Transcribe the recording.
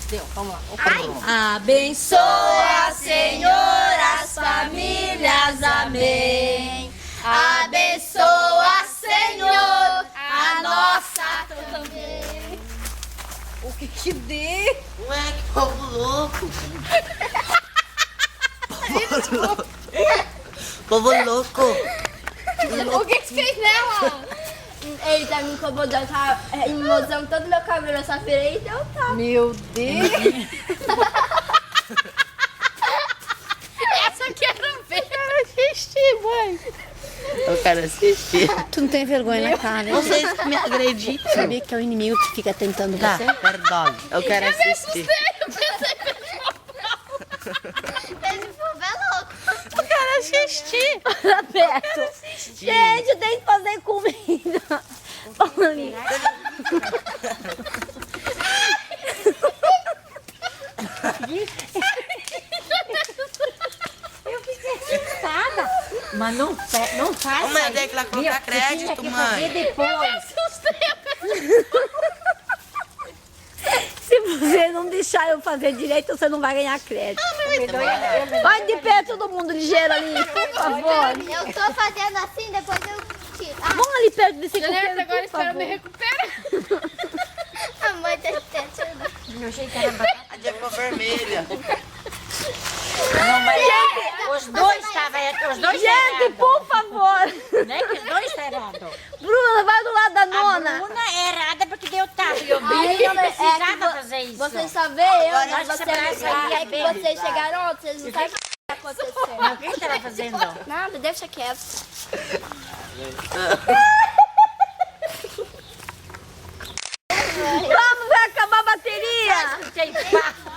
Deu, vamos lá. Abençoa, Senhor, as famílias, amém. Abençoa, Senhor, a nossa também. O que que dê? Ué, que povo louco. Povo louco. O que você fez nela? Ele tá me incomodando, tá mozando todo meu cabelo essa feira aí, então tá. Meu Deus. Essa aqui era ver. Quero assistir, mãe. Eu quero assistir. Tu não tem vergonha na cara, né? Vocês me agrediram. Sabia que é o inimigo que fica tentando Tá, você? perdão. Eu quero assistir. Eu pensei que esse povo é louco. Eu quero assistir. Roberto, gente, tem que fazer comida. Vamos ali. Eu fiquei assustada. Mas não faz. Ô, mãe, tem que lá colocar crédito, mãe. Depois. Se você não deixar eu fazer direito, você não vai ganhar crédito. Vai de pé todo mundo ligeiro ali, por favor. Eu tô fazendo assim, depois eu tiro. Vamos ali perto desse Julieta, coqueiro, agora por espera favor. me recuperar. A mãe tá tentando. A de cor vermelha. Não, mas os dois estavam Gente, por favor. né? Que os dois estavam errados. Bruna, vai do lado da A nona. Bruna é errada porque deu tapa. E eu Aí, bem não é que precisava fazer isso. Você só vê eu, Agora mas nós você separamos é aí, que bem. vocês chegaram ontem, vocês não sabem o que tá acontecendo. Mas o que você estava fazendo? Nada, deixa quieto. Vamos, vai acabar a bateria. Tem papo.